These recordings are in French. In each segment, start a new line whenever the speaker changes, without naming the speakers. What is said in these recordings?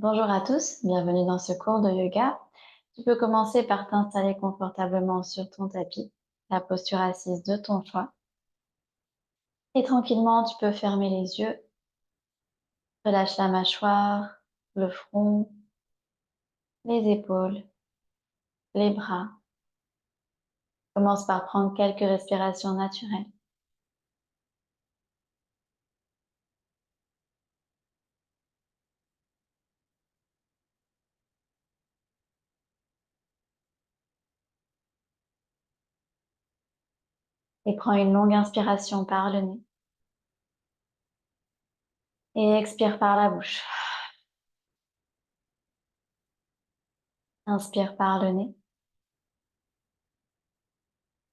Bonjour à tous, bienvenue dans ce cours de yoga. Tu peux commencer par t'installer confortablement sur ton tapis, la posture assise de ton choix. Et tranquillement, tu peux fermer les yeux, relâche la mâchoire, le front, les épaules, les bras. Commence par prendre quelques respirations naturelles. Et prends une longue inspiration par le nez. Et expire par la bouche. Inspire par le nez.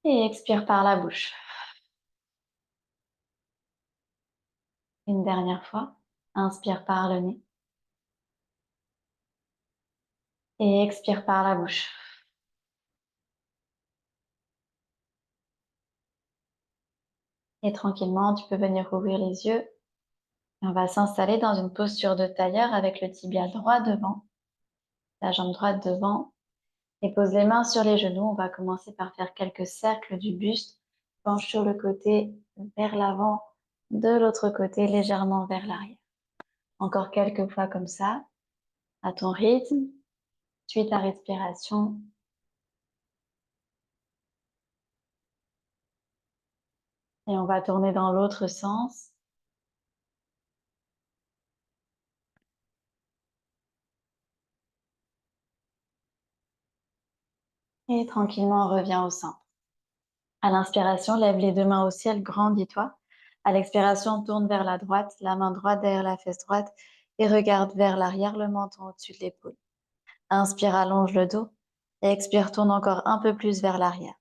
Et expire par la bouche. Une dernière fois. Inspire par le nez. Et expire par la bouche. Et tranquillement, tu peux venir ouvrir les yeux. Et on va s'installer dans une posture de tailleur avec le tibia droit devant, la jambe droite devant. Et pose les mains sur les genoux. On va commencer par faire quelques cercles du buste. Penche sur le côté, vers l'avant, de l'autre côté, légèrement vers l'arrière. Encore quelques fois comme ça, à ton rythme. Suis ta respiration. Et on va tourner dans l'autre sens. Et tranquillement, on revient au centre. À l'inspiration, lève les deux mains au ciel, grandis-toi. À l'expiration, tourne vers la droite, la main droite derrière la fesse droite et regarde vers l'arrière, le menton au-dessus de l'épaule. Inspire, allonge le dos. Et expire, tourne encore un peu plus vers l'arrière.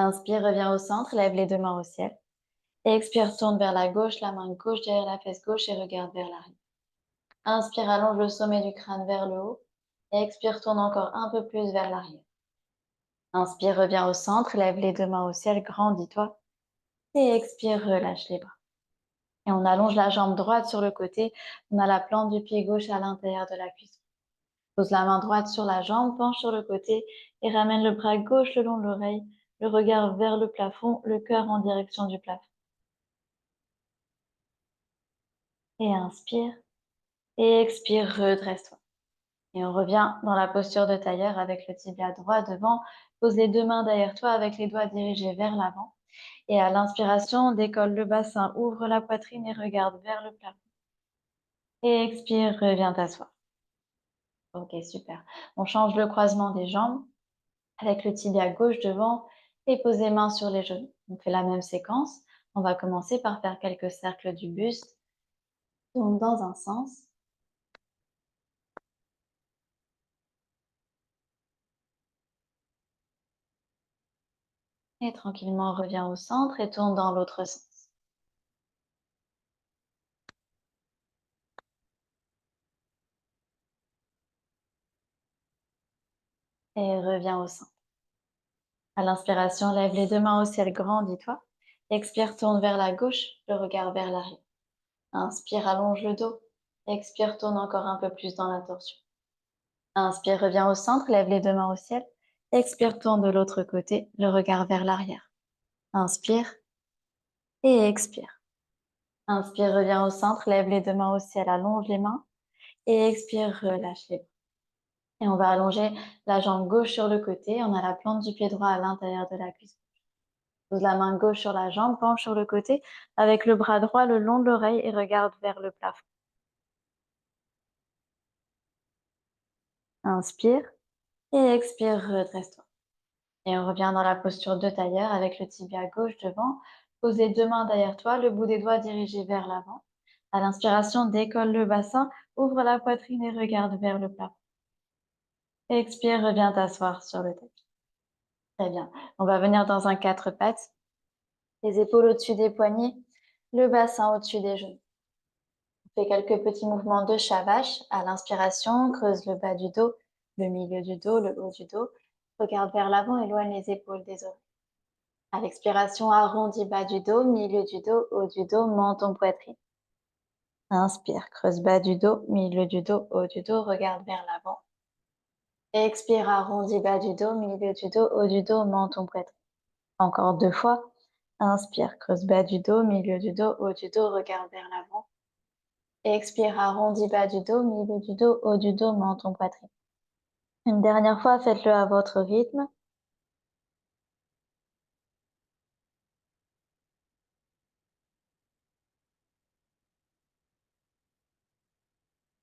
Inspire, reviens au centre, lève les deux mains au ciel. Et expire, tourne vers la gauche, la main gauche derrière la fesse gauche et regarde vers l'arrière. Inspire, allonge le sommet du crâne vers le haut. Et expire, tourne encore un peu plus vers l'arrière. Inspire, reviens au centre, lève les deux mains au ciel, grandis-toi. Et expire, relâche les bras. Et on allonge la jambe droite sur le côté. On a la plante du pied gauche à l'intérieur de la cuisse. Pose la main droite sur la jambe, penche sur le côté et ramène le bras gauche le long de l'oreille, le regard vers le plafond, le cœur en direction du plafond. Et inspire. Et expire, redresse-toi. Et on revient dans la posture de tailleur avec le tibia droit devant. Pose les deux mains derrière toi avec les doigts dirigés vers l'avant. Et à l'inspiration, décolle le bassin, ouvre la poitrine et regarde vers le plafond. Et expire, reviens t'asseoir. Ok, super. On change le croisement des jambes avec le tibia gauche devant et pose les mains sur les genoux. On fait la même séquence. On va commencer par faire quelques cercles du buste. Tourne dans un sens. Et tranquillement, reviens au centre et tourne dans l'autre sens. Et reviens au centre. À l'inspiration, lève les deux mains au ciel, grandis-toi. Expire, tourne vers la gauche, le regard vers l'arrière. Inspire, allonge le dos. Expire, tourne encore un peu plus dans la torsion. Inspire, reviens au centre, lève les deux mains au ciel. Expire, tourne de l'autre côté, le regard vers l'arrière. Inspire et expire. Inspire, reviens au centre, lève les deux mains au ciel, allonge les mains. Et expire, relâche les bras. Et on va allonger la jambe gauche sur le côté. On a la plante du pied droit à l'intérieur de la cuisse. Pose la main gauche sur la jambe, penche sur le côté avec le bras droit le long de l'oreille et regarde vers le plafond. Inspire et expire, redresse-toi. Et on revient dans la posture de tailleur avec le tibia gauche devant. Pose les deux mains derrière toi, le bout des doigts dirigé vers l'avant. À l'inspiration, décolle le bassin, ouvre la poitrine et regarde vers le plafond. Expire, reviens t'asseoir sur le tapis. Très bien. On va venir dans un quatre pattes. Les épaules au-dessus des poignets, le bassin au-dessus des genoux. On fait quelques petits mouvements de shavash. À l'inspiration, creuse le bas du dos, le milieu du dos, le haut du dos. Regarde vers l'avant, éloigne les épaules des oreilles. À l'expiration, arrondis bas du dos, milieu du dos, haut du dos, menton, poitrine. Inspire, creuse bas du dos, milieu du dos, haut du dos, regarde vers l'avant. Expire, arrondis bas du dos, milieu du dos, haut du dos, menton poitrine. Encore 2 fois. Inspire, creuse bas du dos, milieu du dos, haut du dos, regarde vers l'avant. Expire, arrondis bas du dos, milieu du dos, haut du dos, menton poitrine. Une dernière fois, faites-le à votre rythme.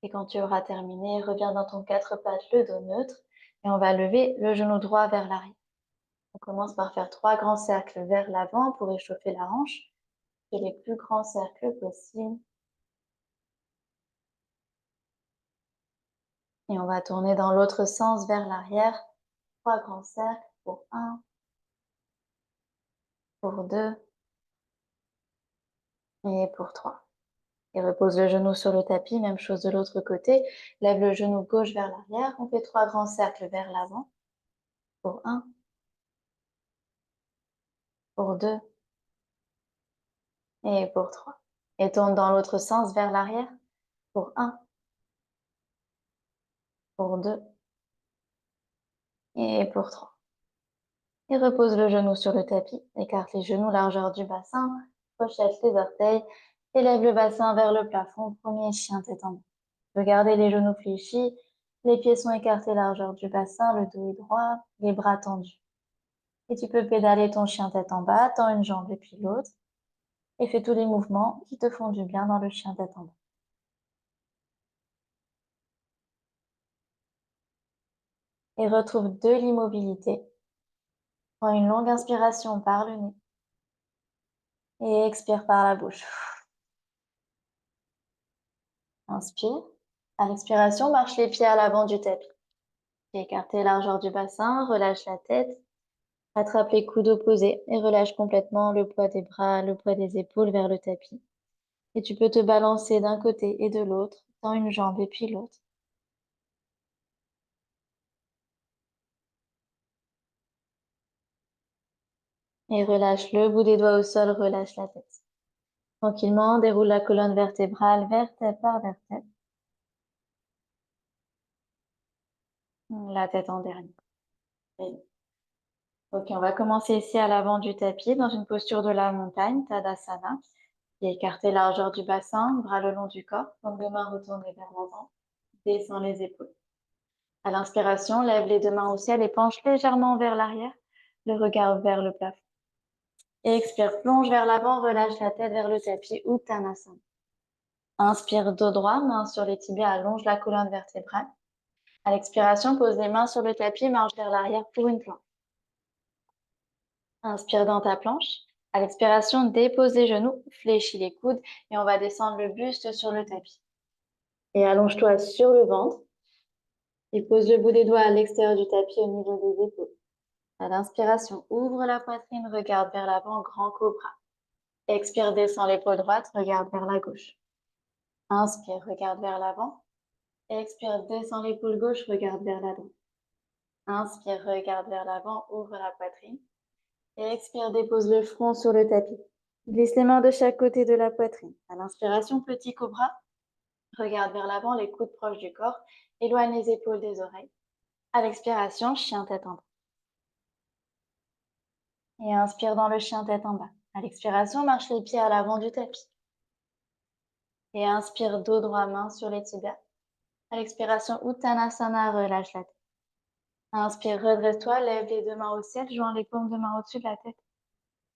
Et quand tu auras terminé, reviens dans ton 4 pattes, le dos neutre, et on va lever le genou droit vers l'arrière. On commence par faire 3 grands cercles vers l'avant pour échauffer la hanche. Et les plus grands cercles possibles. Et on va tourner dans l'autre sens vers l'arrière. 3 grands cercles pour 1, pour 2 et pour 3. Et repose le genou sur le tapis, même chose de l'autre côté. Lève le genou gauche vers l'arrière. On fait 3 grands cercles vers l'avant. Pour 1, pour 2 et pour 3. Et tourne dans l'autre sens vers l'arrière. Pour 1, pour 2 et pour 3. Et repose le genou sur le tapis. Écarte les genoux largeur du bassin. Crochette les orteils. Élève le bassin vers le plafond. Premier chien tête en bas. Regardez les genoux fléchis. Les pieds sont écartés largeur du bassin. Le dos est droit. Les bras tendus. Et tu peux pédaler ton chien tête en bas. Tends une jambe et puis l'autre. Et fais tous les mouvements qui te font du bien dans le chien tête en bas. Et retrouve de l'immobilité. Prends une longue inspiration par le nez. Et expire par la bouche. Inspire. À l'expiration, marche les pieds à l'avant du tapis. Écartez largeur du bassin, relâche la tête. Attrape les coudes opposés et relâche complètement le poids des bras, le poids des épaules vers le tapis. Et tu peux te balancer d'un côté et de l'autre, dans une jambe et puis l'autre. Et relâche le bout des doigts au sol, relâche la tête. Tranquillement, déroule la colonne vertébrale, vertèbre par vertèbre. La tête en dernier. Ok, on va commencer ici à l'avant du tapis, dans une posture de la montagne, Tadasana. Et écartez largeur du bassin, bras le long du corps, donc deux mains retournées vers l'avant. Descends les épaules. À l'inspiration, lève les deux mains au ciel et penche légèrement vers l'arrière, le regard vers le plafond. Et expire, plonge vers l'avant, relâche la tête vers le tapis, Uttanasana. Inspire, dos droit, main sur les tibias, allonge la colonne vertébrale. À l'expiration, pose les mains sur le tapis, marche vers l'arrière pour une planche. Inspire dans ta planche. À l'expiration, dépose les genoux, fléchis les coudes et on va descendre le buste sur le tapis. Et allonge-toi sur le ventre et pose le bout des doigts à l'extérieur du tapis au niveau des épaules. À l'inspiration, ouvre la poitrine, regarde vers l'avant, grand cobra. Expire, descends l'épaule droite, regarde vers la gauche. Inspire, regarde vers l'avant. Expire, descends l'épaule gauche, regarde vers la droite. Inspire, regarde vers l'avant, ouvre la poitrine. Et expire, dépose le front sur le tapis. Glisse les mains de chaque côté de la poitrine. À l'inspiration, petit cobra. Regarde vers l'avant, les coudes proches du corps. Éloigne les épaules des oreilles. À l'expiration, chien tête en bas. Et inspire dans le chien tête en bas. À l'expiration, marche les pieds à l'avant du tapis. Et inspire, dos droit, main sur les tibias. À l'expiration, Uttanasana, relâche la tête. Inspire, redresse-toi, lève les deux mains au ciel, joins les paumes de main au-dessus de la tête.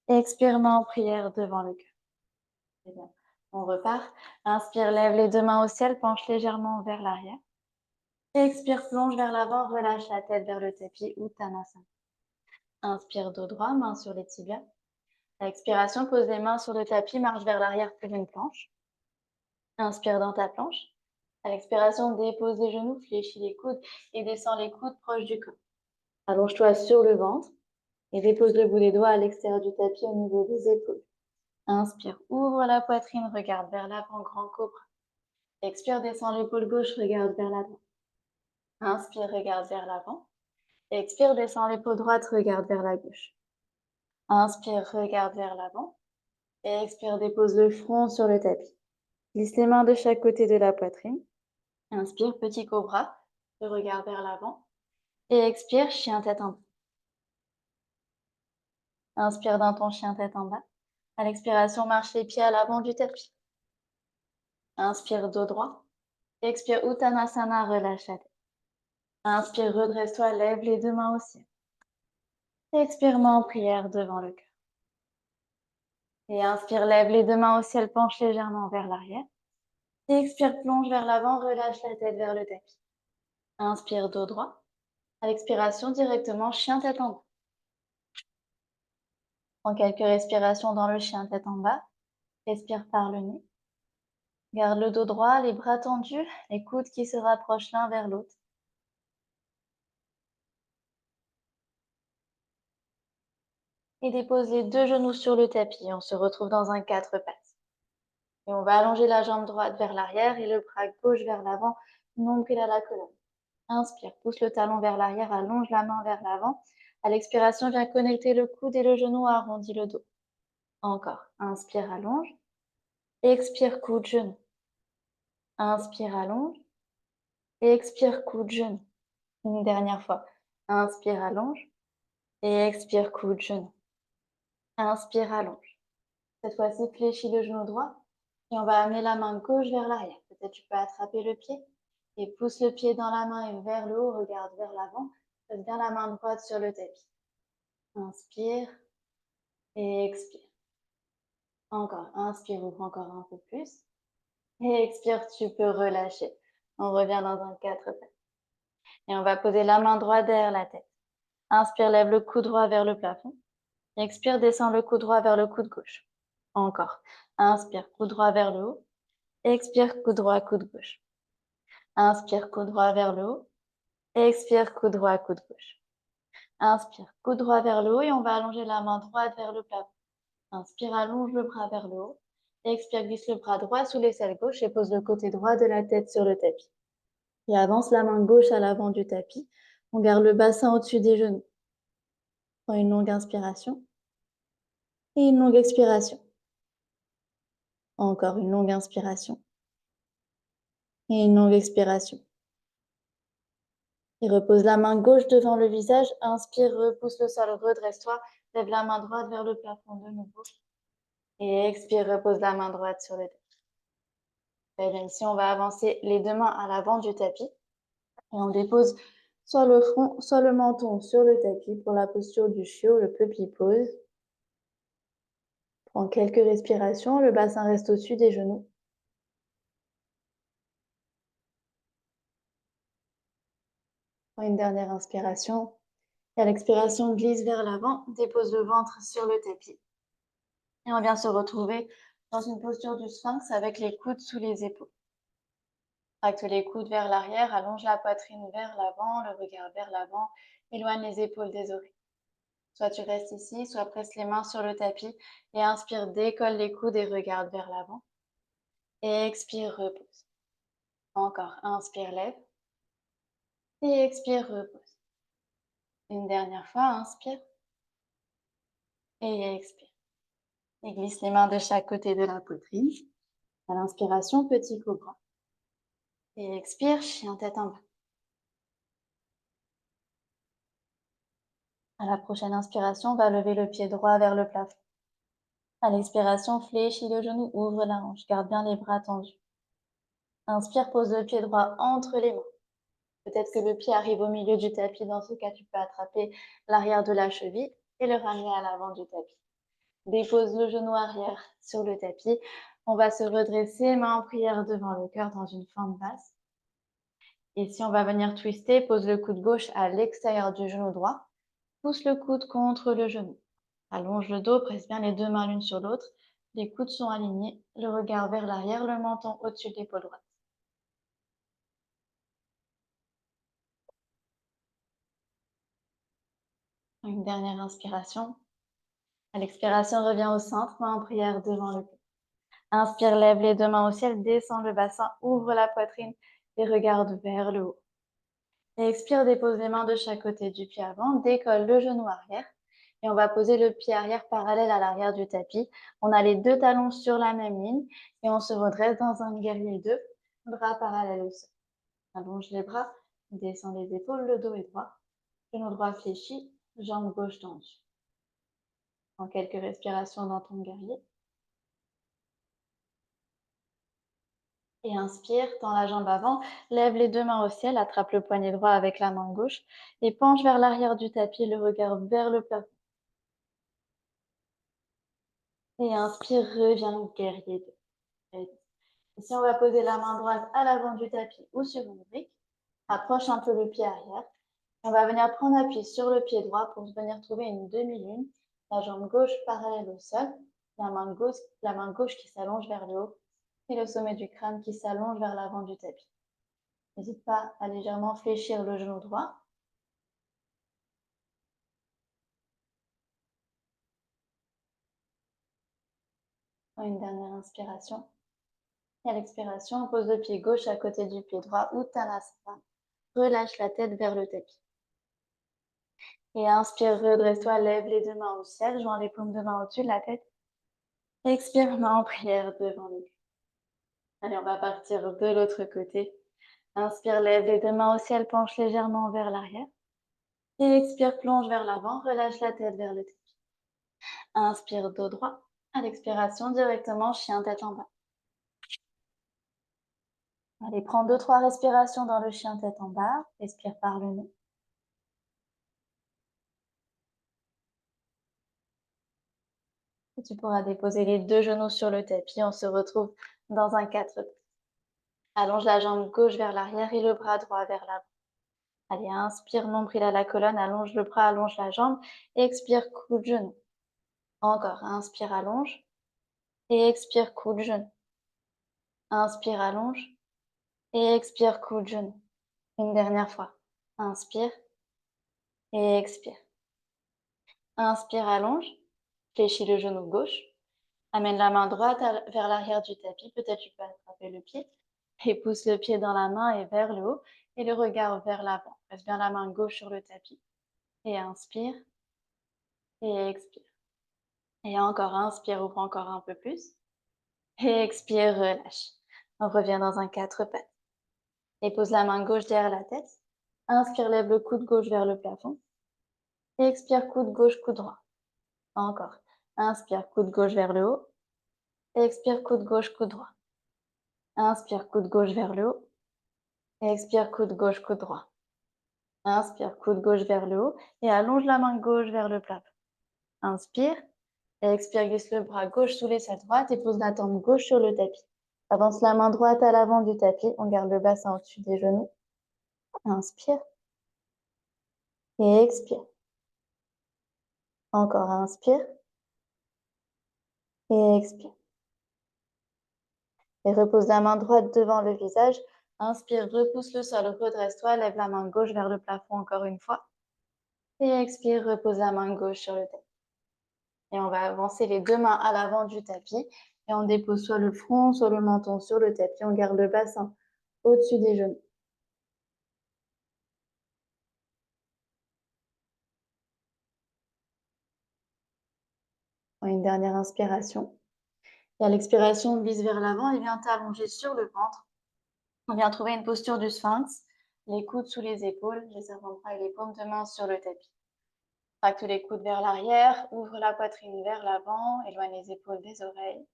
Expire, main en prière devant le cœur. C'est bien. On repart. Inspire, lève les deux mains au ciel, penche légèrement vers l'arrière. Expire, plonge vers l'avant, relâche la tête vers le tapis, Uttanasana. Inspire, dos droit, main sur les tibias. À l'expiration, pose les mains sur le tapis, marche vers l'arrière pour une planche. Inspire dans ta planche. À l'expiration, dépose les genoux, fléchis les coudes et descends les coudes proches du corps. Allonge-toi sur le ventre et dépose le bout des doigts à l'extérieur du tapis au niveau des épaules. Inspire, ouvre la poitrine, regarde vers l'avant, grand cobra. Expire, descends l'épaule gauche, regarde vers la droite. Inspire, regarde vers l'avant. Expire, descends l'épaule droite, regarde vers la gauche. Inspire, regarde vers l'avant. Et expire, dépose le front sur le tapis. Glisse les mains de chaque côté de la poitrine. Inspire, petit cobra, le regard vers l'avant. Et expire, chien tête en bas. Inspire dans ton chien tête en bas. À l'expiration, marche les pieds à l'avant du tapis. Inspire, dos droit. Expire, Uttanasana, relâche la tête. Inspire, redresse-toi, lève les deux mains au ciel. Expire, main en prière devant le cœur. Et inspire, lève les deux mains au ciel, penche légèrement vers l'arrière. Expire, plonge vers l'avant, relâche la tête vers le tapis. Inspire, dos droit. À l'expiration, directement, chien tête en bas. Prends quelques respirations dans le chien tête en bas. Respire par le nez. Garde le dos droit, les bras tendus, les coudes qui se rapprochent l'un vers l'autre. Et dépose les deux genoux sur le tapis. On se retrouve dans un 4 pattes. Et on va allonger la jambe droite vers l'arrière et le bras gauche vers l'avant, nombril à la colonne. Inspire, pousse le talon vers l'arrière, allonge la main vers l'avant. À l'expiration, viens connecter le coude et le genou, arrondis le dos. Encore. Inspire, allonge. Expire, coude, genou. Inspire, allonge. Expire, coude, genou. Une dernière fois. Inspire, allonge. Et expire, coude, genou. Inspire, allonge. Cette fois-ci, fléchis le genou droit. Et on va amener la main gauche vers l'arrière. Peut-être tu peux attraper le pied. Et pousse le pied dans la main et vers le haut. Regarde vers l'avant. Pose bien la main droite sur le tapis. Inspire. Et expire. Encore. Inspire, ouvre encore un peu plus. Et expire, tu peux relâcher. On revient dans un 4 pattes. Et on va poser la main droite derrière la tête. Inspire, lève le coude droit vers le plafond. Expire, descends le coude droit vers le coude gauche. Encore. Inspire, coude droit vers le haut. Expire, coude droit, coude gauche. Inspire, coude droit vers le haut. Expire, coude droit, coude gauche. Inspire, coude droit vers le haut et on va allonger la main droite vers le plafond. Inspire, allonge le bras vers le haut. Expire, glisse le bras droit sous l'aisselle gauche et pose le côté droit de la tête sur le tapis. Et avance la main gauche à l'avant du tapis. On garde le bassin au-dessus des genoux. Prends une longue inspiration et une longue expiration. Encore une longue inspiration et une longue expiration. Et repose la main gauche devant le visage. Inspire, repousse le sol, redresse-toi. Lève la main droite vers le plafond de nouveau. Et expire, repose la main droite sur le tapis. Très bien, ici on va avancer les deux mains à l'avant du tapis. Et on dépose soit le front, soit le menton sur le tapis pour la posture du chiot, le puppy pose. Prends quelques respirations, le bassin reste au-dessus des genoux. Prends une dernière inspiration. Et à l'expiration, glisse vers l'avant, dépose le ventre sur le tapis. Et on vient se retrouver dans une posture du sphinx avec les coudes sous les épaules. Tracte les coudes vers l'arrière, allonge la poitrine vers l'avant, le regard vers l'avant, éloigne les épaules des oreilles. Soit tu restes ici, soit presse les mains sur le tapis et inspire, décolle les coudes et regarde vers l'avant. Et expire, repose. Encore, inspire, lève. Et expire, repose. Une dernière fois, inspire. Et expire. Et glisse les mains de chaque côté de la poitrine. À l'inspiration, petit cobra. Et expire, chien tête en bas. À la prochaine inspiration, on va lever le pied droit vers le plafond. À l'expiration, fléchis le genou, ouvre la hanche. Garde bien les bras tendus. Inspire, pose le pied droit entre les mains. Peut-être que le pied arrive au milieu du tapis. Dans ce cas, tu peux attraper l'arrière de la cheville et le ramener à l'avant du tapis. Dépose le genou arrière sur le tapis. On va se redresser, main en prière devant le cœur dans une forme basse. Ici, on va venir twister. Pose le coude gauche à l'extérieur du genou droit. Pousse le coude contre le genou. Allonge le dos, presse bien les deux mains l'une sur l'autre. Les coudes sont alignés, le regard vers l'arrière, le menton au-dessus de l'épaule droite. Une dernière inspiration. À l'expiration, reviens au centre, main en prière devant le cœur. Inspire, lève les deux mains au ciel, descends le bassin, ouvre la poitrine et regarde vers le haut. Et expire, dépose les mains de chaque côté du pied avant, décolle le genou arrière Et on va poser le pied arrière parallèle à l'arrière du tapis. On a les deux talons sur la même ligne et on se redresse dans un guerrier 2, bras parallèles au sol. Allonge les bras, descend les épaules, le dos est droit, genou droit fléchi, jambe gauche tendue. Prends quelques respirations dans ton guerrier. Et inspire, tends la jambe avant, lève les deux mains au ciel, attrape le poignet droit avec la main gauche et penche vers l'arrière du tapis, le regard vers le plafond. Et inspire, reviens guerrier 2. Ici, on va poser la main droite à l'avant du tapis ou sur une brique. Approche un peu le pied arrière. On va venir prendre appui sur le pied droit pour venir trouver une demi-lune. La jambe gauche parallèle au sol, la main gauche qui s'allonge vers le haut et le sommet du crâne qui s'allonge vers l'avant du tapis. N'hésite pas à légèrement fléchir le genou droit. Une dernière inspiration. Et à l'expiration, on pose le pied gauche à côté du pied droit, Uttanasana. Relâche la tête vers le tapis. Et inspire, redresse-toi, lève les deux mains au ciel, joins les paumes de main au-dessus de la tête. Expire, main en prière devant le cul. Allez, on va partir de l'autre côté. Inspire, lève les deux mains au ciel, penche légèrement vers l'arrière. Et expire, plonge vers l'avant, relâche la tête vers le tapis. Inspire, dos droit. À l'expiration, directement, chien tête en bas. Allez, prends 2-3 respirations dans le chien tête en bas. Expire par le nez. Et tu pourras déposer les deux genoux sur le tapis. On se retrouve dans un 4. Allonge la jambe gauche vers l'arrière et le bras droit vers l'avant. Allez, inspire, nombril à la colonne, allonge le bras, allonge la jambe. Expire, coup de genou. Encore, inspire, allonge. Et expire, coup de genou. Inspire, allonge. Et expire, coup de genou. Une dernière fois. Inspire. Et expire. Inspire, allonge. Fléchis le genou gauche. Amène la main droite vers l'arrière du tapis. Peut-être tu peux attraper le pied. Et pousse le pied dans la main et vers le haut. Et le regard vers l'avant. Presse bien la main gauche sur le tapis. Et inspire. Et expire. Et encore, inspire, ouvre encore un peu plus. Et expire, relâche. On revient dans un 4 pattes. Et pose la main gauche derrière la tête. Inspire, lève le coude gauche vers le plafond. Et expire, coude gauche, coude droit. Encore. Inspire, coude gauche vers le haut. Et expire, coude gauche, coude droit. Inspire, coude gauche vers le haut. Et expire, coude gauche, coude droit. Inspire, coude gauche vers le haut. Et allonge la main gauche vers le plafond. Inspire. Et expire, glisse le bras gauche sous l'aisselle droite et pose la tempe gauche sur le tapis. Avance la main droite à l'avant du tapis. On garde le bassin au-dessus des genoux. Inspire. Et expire. Encore, inspire. Et expire. Et repose la main droite devant le visage. Inspire, repousse le sol, redresse-toi, lève la main gauche vers le plafond encore une fois. Et expire, repose la main gauche sur le tapis. Et on va avancer les deux mains à l'avant du tapis. Et on dépose soit le front, soit le menton sur le tapis. On garde le bassin au-dessus des genoux. Une dernière inspiration. Et à l'expiration, on glisse vers l'avant et viens t'allonger sur le ventre. On vient trouver une posture du sphinx. Les coudes sous les épaules, les avant-bras et les paumes de main sur le tapis. Tracte les coudes vers l'arrière, ouvre la poitrine vers l'avant, éloigne les épaules des oreilles.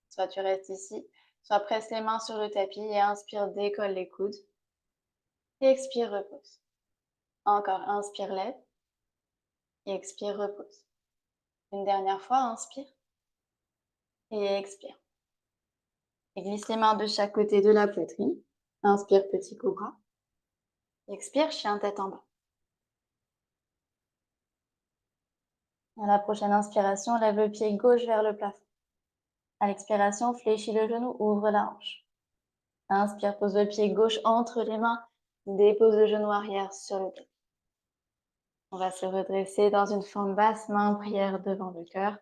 Soit tu restes ici, soit presse les mains sur le tapis et inspire, décolle les coudes. Et expire, repose. Encore, inspire, lève. Et expire, repose. Une dernière fois, inspire. Et expire. Et glisse les mains de chaque côté de la poitrine. Inspire, petit cobra. Expire, chien tête en bas. À la prochaine inspiration, lève le pied gauche vers le plafond. À l'expiration, fléchis le genou, ouvre la hanche. Inspire, pose le pied gauche entre les mains, dépose le genou arrière sur le tapis. On va se redresser dans une forme basse, main en prière devant le cœur.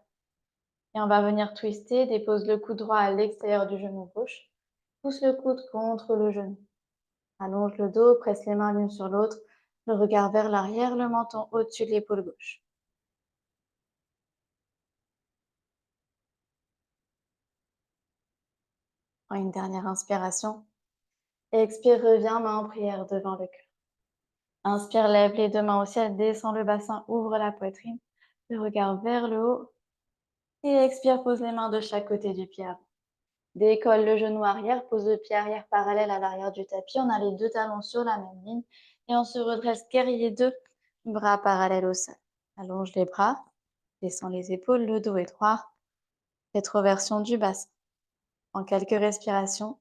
Et on va venir twister, dépose le coude droit à l'extérieur du genou gauche. Pousse le coude contre le genou. Allonge le dos, presse les mains l'une sur l'autre, le regard vers l'arrière, le menton au-dessus de l'épaule gauche. Prends une dernière inspiration. Expire, reviens, main en prière devant le cœur. Inspire, lève les deux mains au ciel, descends le bassin, ouvre la poitrine, le regard vers le haut. Et expire, pose les mains de chaque côté du pied avant. Décolle le genou arrière, pose le pied arrière parallèle à l'arrière du tapis. On a les deux talons sur la même ligne. Et on se redresse guerrier 2, bras parallèles au sol. Allonge les bras, descends les épaules, le dos est droit. Rétroversion du bassin. En quelques respirations.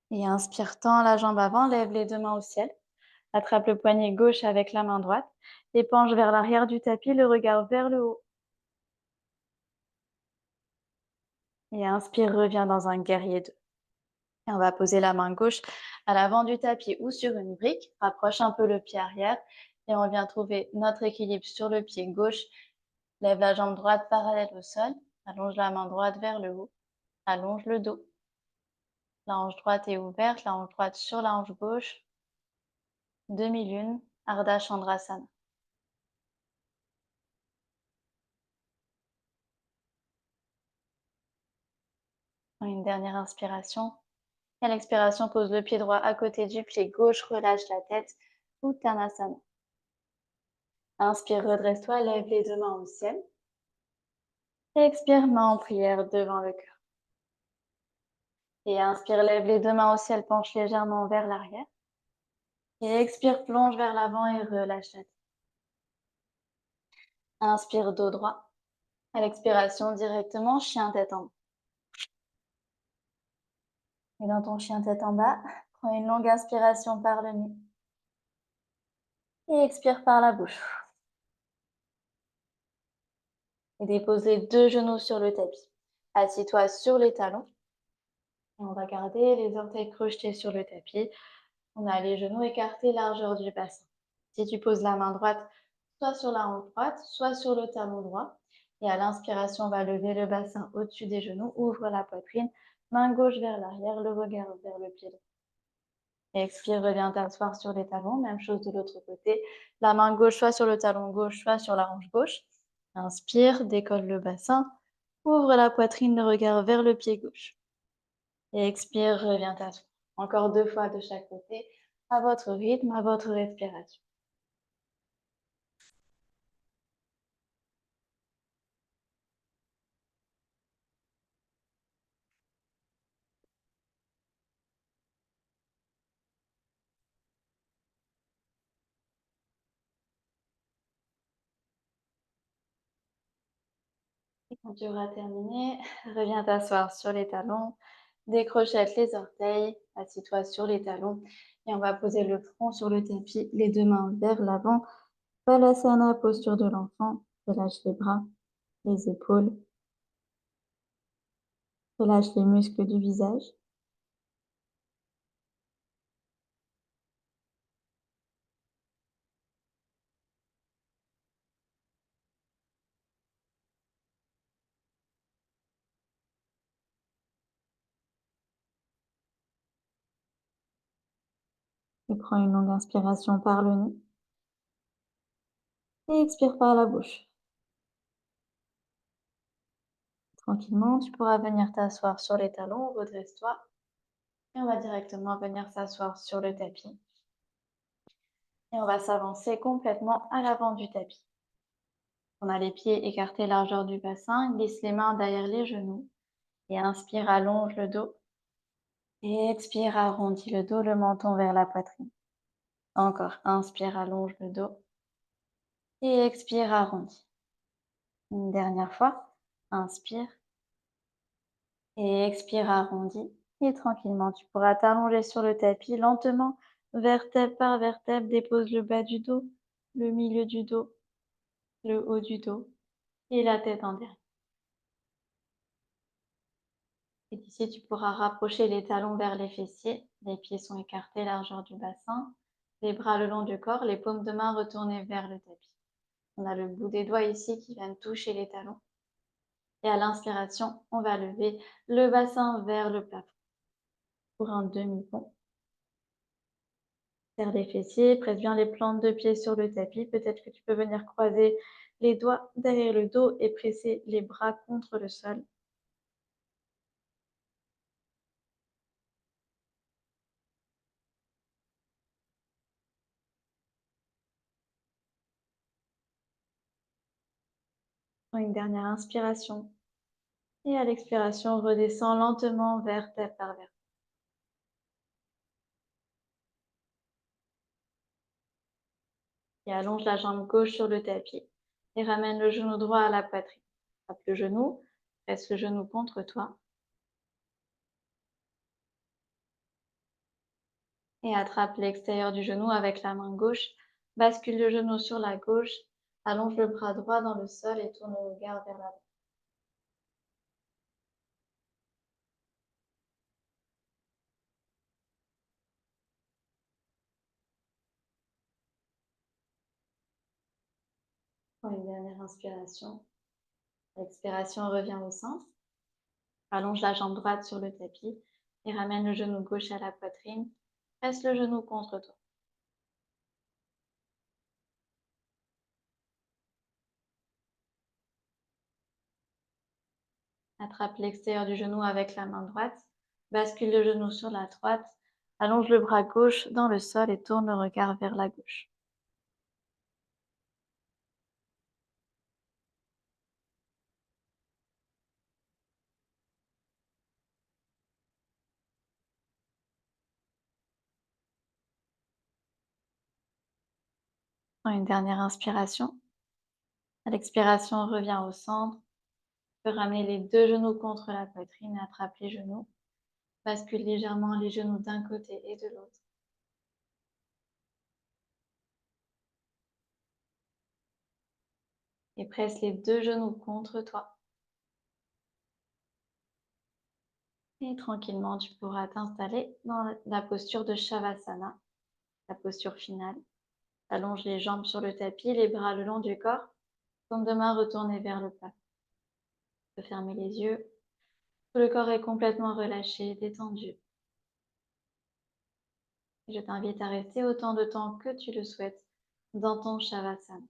Et inspire, tends la jambe avant, lève les deux mains au ciel. Attrape le poignet gauche avec la main droite. Et penche vers l'arrière du tapis, le regard vers le haut. Et inspire, reviens dans un guerrier 2. Et on va poser la main gauche à l'avant du tapis ou sur une brique. Rapproche un peu le pied arrière. Et on vient trouver notre équilibre sur le pied gauche. Lève la jambe droite parallèle au sol. Allonge la main droite vers le haut. Allonge le dos. La hanche droite est ouverte, la hanche droite sur la hanche gauche. Demi-lune, Ardha Chandrasana. Une dernière inspiration. Et à l'expiration, pose le pied droit à côté du pied gauche, relâche la tête, Uttanasana. Inspire, redresse-toi, lève les deux mains au ciel. Expire, main en prière devant le cœur. Et inspire, lève les deux mains au ciel, penche légèrement vers l'arrière. Et expire, plonge vers l'avant et relâche la tête. Inspire, dos droit. À l'expiration, directement, chien tête en bas. Et dans ton chien tête en bas, prends une longue inspiration par le nez. Et expire par la bouche. Et dépose les deux genoux sur le tapis. Assis-toi sur les talons. Et on va garder les orteils crochetés sur le tapis. On a les genoux écartés, largeur du bassin. Si tu poses la main droite, soit sur la hanche droite, soit sur le talon droit. Et à l'inspiration, on va lever le bassin au-dessus des genoux, ouvre la poitrine, main gauche vers l'arrière, le regard vers le pied droit. Expire, reviens t'asseoir sur les talons. Même chose de l'autre côté. La main gauche soit sur le talon gauche, soit sur la hanche gauche. Inspire, décolle le bassin. Ouvre la poitrine, le regard vers le pied gauche. Et expire, reviens t'asseoir. Encore 2 fois de chaque côté, à votre rythme, à votre respiration. Et quand tu auras terminé, reviens t'asseoir sur les talons, décrochette les orteils, assis-toi sur les talons et on va poser le front sur le tapis, les deux mains vers l'avant. Balasana, posture de l'enfant. Relâche les bras, les épaules. Relâche les muscles du visage. Et prends une longue inspiration par le nez. Et expire par la bouche. Tranquillement, tu pourras venir t'asseoir sur les talons, redresse-toi. Et on va directement venir s'asseoir sur le tapis. Et on va s'avancer complètement à l'avant du tapis. On a les pieds écartés largeur du bassin, glisse les mains derrière les genoux. Et inspire, allonge le dos. Et expire, arrondis le dos, le menton vers la poitrine. Encore, inspire, allonge le dos. Et expire, arrondis. Une dernière fois, inspire. Et expire, arrondis. Et tranquillement, tu pourras t'allonger sur le tapis lentement, vertèbre par vertèbre, dépose le bas du dos, le milieu du dos, le haut du dos et la tête en derrière. Et d'ici, tu pourras rapprocher les talons vers les fessiers. Les pieds sont écartés, largeur du bassin. Les bras le long du corps, les paumes de main retournées vers le tapis. On a le bout des doigts ici qui viennent toucher les talons. Et à l'inspiration, on va lever le bassin vers le plafond. Pour un demi-pont. Serre les fessiers, presse bien les plantes de pied sur le tapis. Peut-être que tu peux venir croiser les doigts derrière le dos et pressez les bras contre le sol. Prends une dernière inspiration et à l'expiration, redescends lentement vertèbre par vertèbre. Et allonge la jambe gauche sur le tapis et ramène le genou droit à la poitrine. Frappe le genou, presse le genou contre toi et attrape l'extérieur du genou avec la main gauche. Bascule le genou sur la gauche, allonge le bras droit dans le sol et tourne le regard vers la droite. Prends une dernière inspiration. L'expiration revient au centre. Allonge la jambe droite sur le tapis et ramène le genou gauche à la poitrine. Presse le genou contre toi. Attrape l'extérieur du genou avec la main droite. Bascule le genou sur la droite. Allonge le bras gauche dans le sol et tourne le regard vers la gauche. Prends une dernière inspiration. À l'expiration, reviens au centre. Tu peux ramener les deux genoux contre la poitrine et attrape les genoux. Bascule légèrement les genoux d'un côté et de l'autre. Et presse les deux genoux contre toi. Et tranquillement, tu pourras t'installer dans la posture de Shavasana, la posture finale. Allonge les jambes sur le tapis, les bras le long du corps, paumes de main retournées vers le plafond. Tu peux fermer les yeux. Tout le corps est complètement relâché, détendu. Et je t'invite à rester autant de temps que tu le souhaites dans ton Shavasana.